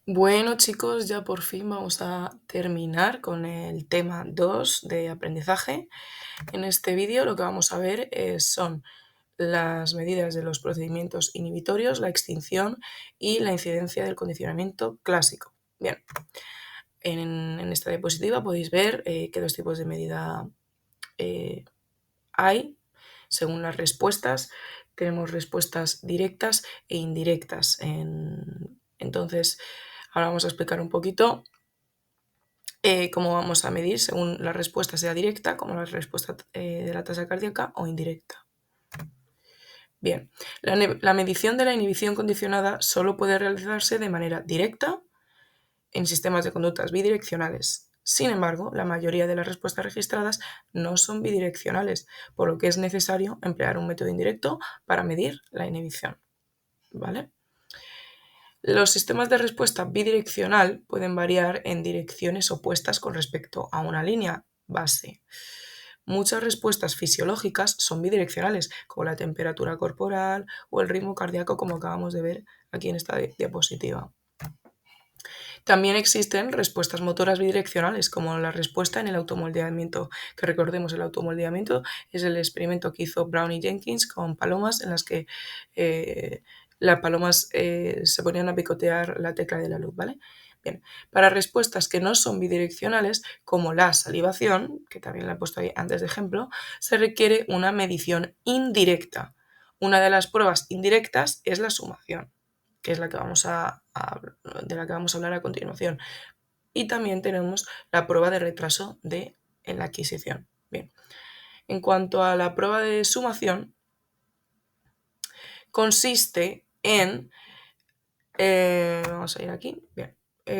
Bueno, chicos, ya por fin vamos a terminar con el tema 2 de aprendizaje. En este vídeo lo que vamos a ver son las medidas de los procedimientos inhibitorios, la extinción y la incidencia del condicionamiento clásico. Bien, en esta diapositiva podéis ver qué dos tipos de medida hay según las respuestas. Tenemos respuestas directas e indirectas. Entonces, ahora vamos a explicar un poquito cómo vamos a medir según la respuesta sea directa, como la respuesta de la tasa cardíaca, o indirecta. Bien, la medición de la inhibición condicionada solo puede realizarse de manera directa en sistemas de conductas bidireccionales. Sin embargo, la mayoría de las respuestas registradas no son bidireccionales, por lo que es necesario emplear un método indirecto para medir la inhibición. ¿Vale? Los sistemas de respuesta bidireccional pueden variar en direcciones opuestas con respecto a una línea base. Muchas respuestas fisiológicas son bidireccionales, como la temperatura corporal o el ritmo cardíaco, como acabamos de ver aquí en esta diapositiva. También existen respuestas motoras bidireccionales, como la respuesta en el automoldeamiento, que recordemos, el automoldeamiento es el experimento que hizo Brown y Jenkins con palomas, en las que las palomas se ponían a picotear la tecla de la luz, ¿vale? Bien, para respuestas que no son bidireccionales, como la salivación, que también la he puesto ahí antes de ejemplo, se requiere una medición indirecta. Una de las pruebas indirectas es la sumación, que es la que de la que vamos a hablar a continuación. Y también tenemos la prueba de retraso en la adquisición. Bien. En cuanto a la prueba de sumación, consiste en... vamos a ir aquí. Bien.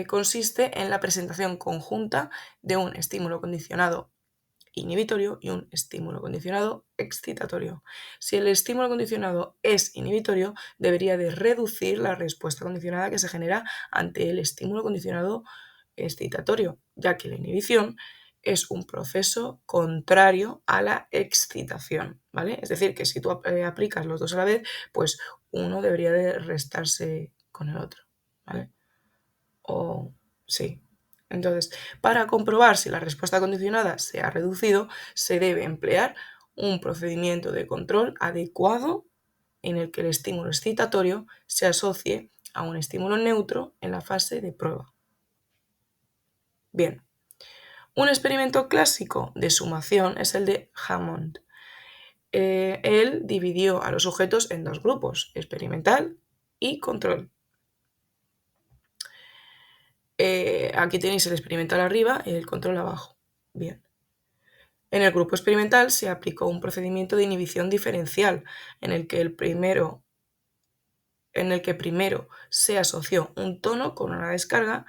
Consiste en la presentación conjunta de un estímulo condicionado inhibitorio y un estímulo condicionado excitatorio. Si el estímulo condicionado es inhibitorio, debería de reducir la respuesta condicionada que se genera ante el estímulo condicionado excitatorio, ya que la inhibición es un proceso contrario a la excitación, ¿vale? Es decir, que si tú aplicas los dos a la vez, pues uno debería de restarse con el otro, ¿vale? O sí. Entonces, para comprobar si la respuesta condicionada se ha reducido, se debe emplear un procedimiento de control adecuado en el que el estímulo excitatorio se asocie a un estímulo neutro en la fase de prueba. Bien, un experimento clásico de sumación es el de Hammond. Él dividió a los sujetos en dos grupos, experimental y control. Aquí tenéis el experimental arriba y el control abajo. Bien. En el grupo experimental se aplicó un procedimiento de inhibición diferencial en el que primero se asoció un tono con una descarga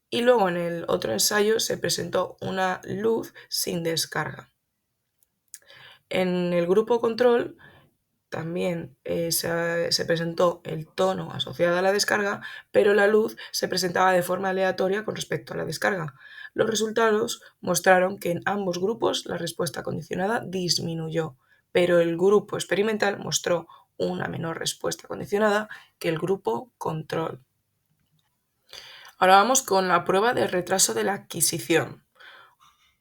y luego en el otro ensayo se presentó una luz sin descarga. En el grupo control también se presentó el tono asociado a la descarga, pero la luz se presentaba de forma aleatoria con respecto a la descarga. Los resultados mostraron que en ambos grupos la respuesta condicionada disminuyó, pero el grupo experimental mostró una menor respuesta condicionada que el grupo control. Ahora vamos con la prueba de retraso de la adquisición.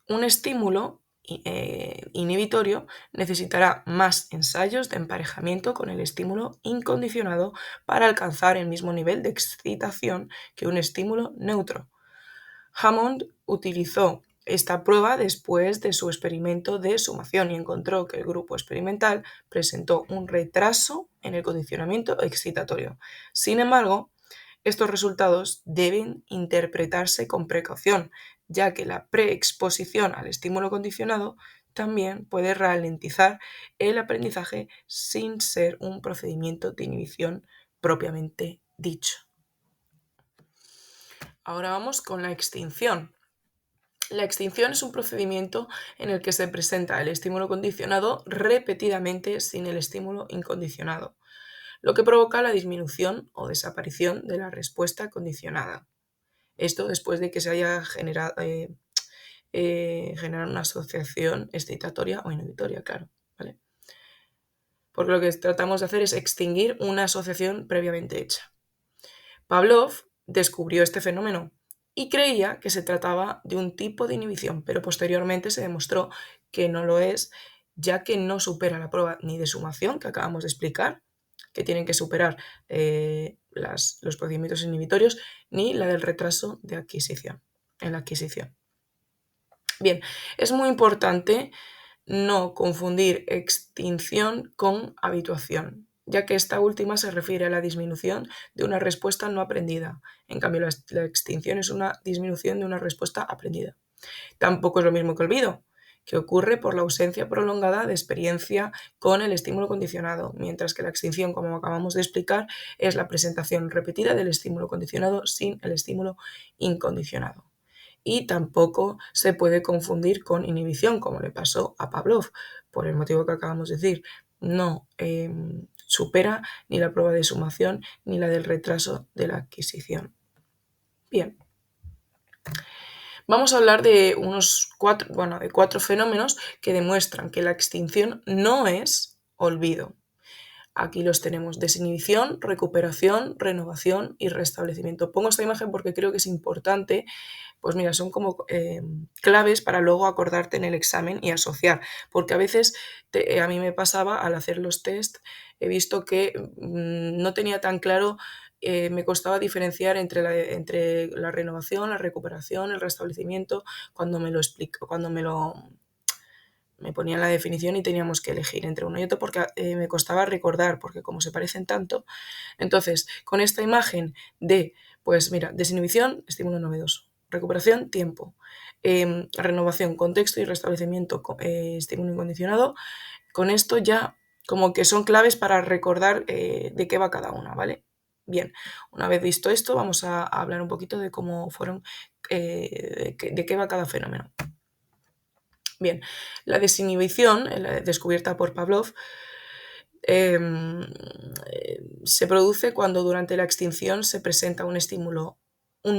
Un estímulo inhibitorio necesitará más ensayos de emparejamiento con el estímulo incondicionado para alcanzar el mismo nivel de excitación que un estímulo neutro. Hammond utilizó esta prueba después de su experimento de sumación y encontró que el grupo experimental presentó un retraso en el condicionamiento excitatorio. Sin embargo, estos resultados deben interpretarse con precaución, ya que la preexposición al estímulo condicionado también puede ralentizar el aprendizaje sin ser un procedimiento de inhibición propiamente dicho. Ahora vamos con la extinción. La extinción es un procedimiento en el que se presenta el estímulo condicionado repetidamente sin el estímulo incondicionado, lo que provoca la disminución o desaparición de la respuesta condicionada. Esto después de que se haya generado una asociación excitatoria o inhibitoria, claro, ¿vale? Porque lo que tratamos de hacer es extinguir una asociación previamente hecha. Pavlov descubrió este fenómeno y creía que se trataba de un tipo de inhibición, pero posteriormente se demostró que no lo es, ya que no supera la prueba ni de sumación, que acabamos de explicar, que tienen que superar los procedimientos inhibitorios, ni la del retraso de adquisición, en la adquisición. Bien, es muy importante no confundir extinción con habituación, ya que esta última se refiere a la disminución de una respuesta no aprendida. En cambio, la extinción es una disminución de una respuesta aprendida. Tampoco es lo mismo que olvido, que ocurre por la ausencia prolongada de experiencia con el estímulo condicionado, mientras que la extinción, como acabamos de explicar, es la presentación repetida del estímulo condicionado sin el estímulo incondicionado. Y tampoco se puede confundir con inhibición, como le pasó a Pavlov, por el motivo que acabamos de decir. No supera ni la prueba de sumación ni la del retraso de la adquisición. Bien. Vamos a hablar de cuatro fenómenos que demuestran que la extinción no es olvido. Aquí los tenemos: desinhibición, recuperación, renovación y restablecimiento. Pongo esta imagen porque creo que es importante. Pues mira, son como claves para luego acordarte en el examen y asociar, porque a veces a mí me pasaba al hacer los test, he visto que no tenía tan claro, me costaba diferenciar entre la renovación, la recuperación, el restablecimiento, cuando me ponían la definición y teníamos que elegir entre uno y otro, porque me costaba recordar, porque como se parecen tanto. Entonces, con esta imagen de, pues mira, desinhibición, estímulo novedoso; recuperación, tiempo; renovación, contexto; y restablecimiento, estímulo incondicionado. Con esto ya como que son claves para recordar de qué va cada una, ¿vale? Bien, una vez visto esto, vamos a hablar un poquito de cómo fueron, de qué va cada fenómeno. Bien, la desinhibición, descubierta por Pavlov, se produce cuando durante la extinción se presenta un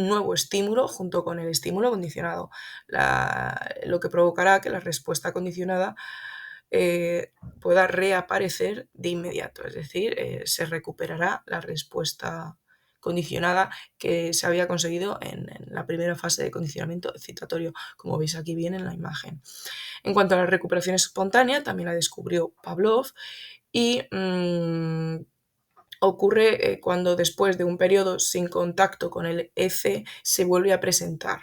nuevo estímulo junto con el estímulo condicionado, lo que provocará que la respuesta condicionada pueda reaparecer de inmediato, es decir, se recuperará la respuesta condicionada que se había conseguido en la primera fase de condicionamiento excitatorio, como veis aquí bien en la imagen. En cuanto a la recuperación espontánea, también la descubrió Pavlov y ocurre cuando después de un periodo sin contacto con el EC se vuelve a presentar.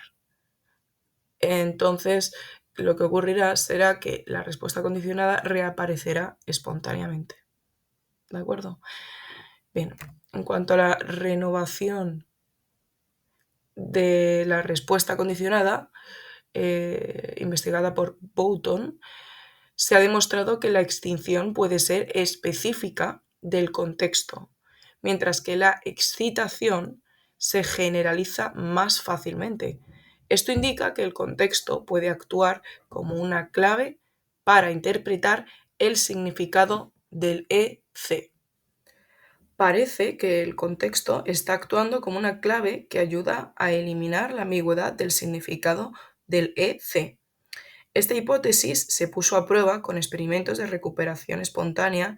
Entonces, lo que ocurrirá será que la respuesta condicionada reaparecerá espontáneamente. ¿De acuerdo? Bien, en cuanto a la renovación de la respuesta condicionada, investigada por Boughton, se ha demostrado que la extinción puede ser específica del contexto, mientras que la excitación se generaliza más fácilmente. Esto indica que el contexto puede actuar como una clave para interpretar el significado del EC. Parece que el contexto está actuando como una clave que ayuda a eliminar la ambigüedad del significado del EC. Esta hipótesis se puso a prueba con experimentos de recuperación espontánea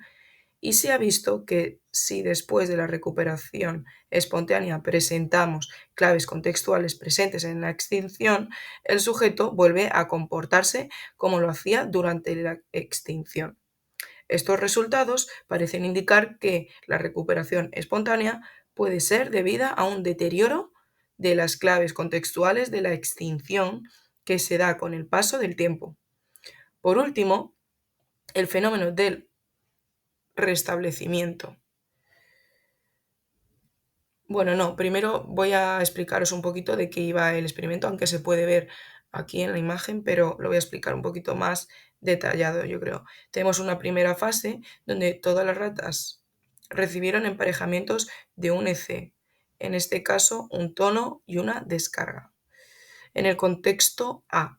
y se ha visto que si después de la recuperación espontánea presentamos claves contextuales presentes en la extinción, el sujeto vuelve a comportarse como lo hacía durante la extinción. Estos resultados parecen indicar que la recuperación espontánea puede ser debida a un deterioro de las claves contextuales de la extinción que se da con el paso del tiempo. Por último, el fenómeno del restablecimiento. Bueno, no, primero voy a explicaros un poquito de qué iba el experimento, aunque se puede ver aquí en la imagen, pero lo voy a explicar un poquito más detallado, yo creo. Tenemos una primera fase donde todas las ratas recibieron emparejamientos de un EC, en este caso un tono y una descarga. En el contexto A,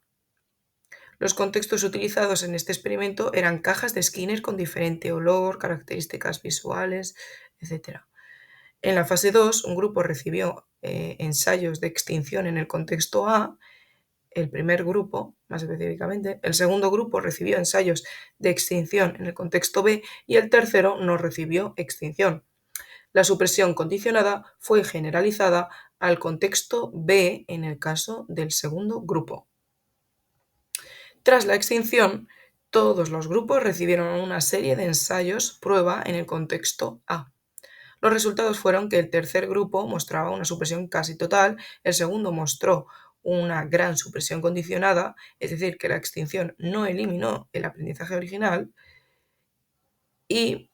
los contextos utilizados en este experimento eran cajas de Skinner con diferente olor, características visuales, etc. En la fase 2, un grupo recibió ensayos de extinción en el contexto A, el primer grupo, más específicamente; el segundo grupo recibió ensayos de extinción en el contexto B y el tercero no recibió extinción. La supresión condicionada fue generalizada al contexto B en el caso del segundo grupo. Tras la extinción, todos los grupos recibieron una serie de ensayos prueba en el contexto A. Los resultados fueron que el tercer grupo mostraba una supresión casi total, el segundo mostró una gran supresión condicionada, es decir, que la extinción no eliminó el aprendizaje original, y,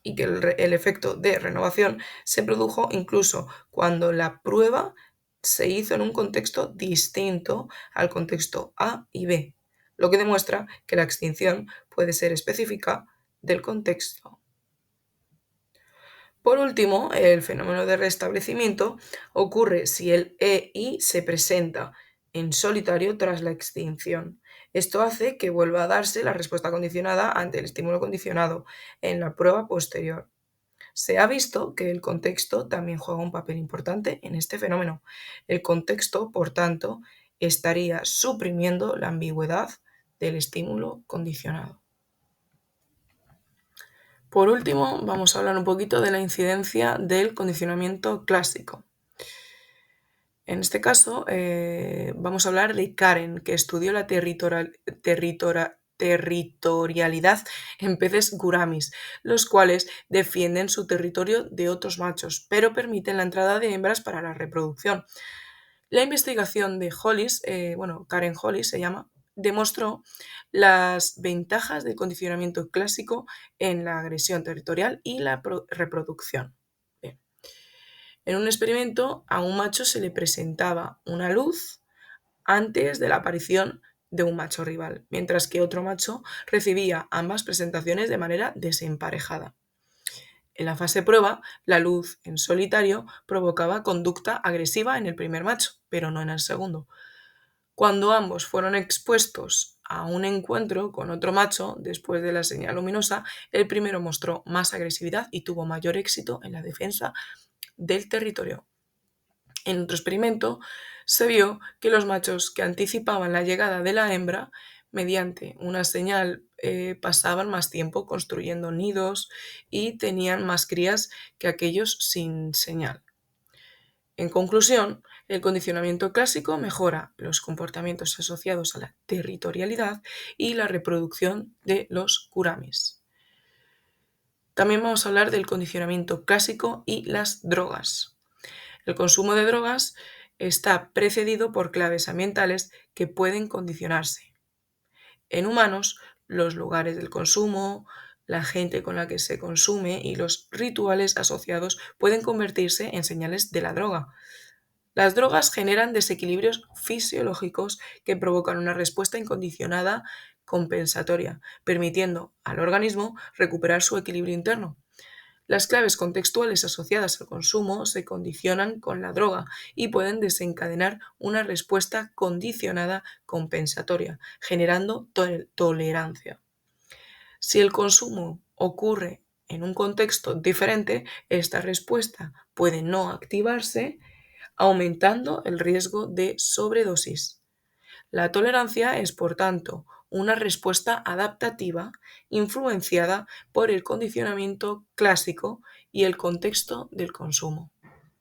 y que el efecto de renovación se produjo incluso cuando la prueba se hizo en un contexto distinto al contexto A y B, lo que demuestra que la extinción puede ser específica del contexto. Por último, el fenómeno de restablecimiento ocurre si el EI se presenta en solitario tras la extinción. Esto hace que vuelva a darse la respuesta condicionada ante el estímulo condicionado en la prueba posterior. Se ha visto que el contexto también juega un papel importante en este fenómeno. El contexto, por tanto, estaría suprimiendo la ambigüedad del estímulo condicionado. Por último, vamos a hablar un poquito de la incidencia del condicionamiento clásico. En este caso, vamos a hablar de Karen, que estudió la territorialidad en peces guramis, los cuales defienden su territorio de otros machos, pero permiten la entrada de hembras para la reproducción. La investigación de Hollis, Karen Hollis se llama, demostró las ventajas del condicionamiento clásico en la agresión territorial y la reproducción. Bien. En un experimento, a un macho se le presentaba una luz antes de la aparición de un macho rival, mientras que otro macho recibía ambas presentaciones de manera desemparejada. En la fase prueba, la luz en solitario provocaba conducta agresiva en el primer macho, pero no en el segundo. Cuando ambos fueron expuestos a un encuentro con otro macho después de la señal luminosa, el primero mostró más agresividad y tuvo mayor éxito en la defensa del territorio. En otro experimento se vio que los machos que anticipaban la llegada de la hembra mediante una señal pasaban más tiempo construyendo nidos y tenían más crías que aquellos sin señal. En conclusión, el condicionamiento clásico mejora los comportamientos asociados a la territorialidad y la reproducción de los guramis. También vamos a hablar del condicionamiento clásico y las drogas. El consumo de drogas está precedido por claves ambientales que pueden condicionarse. En humanos, los lugares del consumo, la gente con la que se consume y los rituales asociados pueden convertirse en señales de la droga. Las drogas generan desequilibrios fisiológicos que provocan una respuesta incondicionada compensatoria, permitiendo al organismo recuperar su equilibrio interno. Las claves contextuales asociadas al consumo se condicionan con la droga y pueden desencadenar una respuesta condicionada compensatoria, generando tolerancia. Si el consumo ocurre en un contexto diferente, esta respuesta puede no activarse, aumentando el riesgo de sobredosis. La tolerancia es, por tanto, una respuesta adaptativa influenciada por el condicionamiento clásico y el contexto del consumo.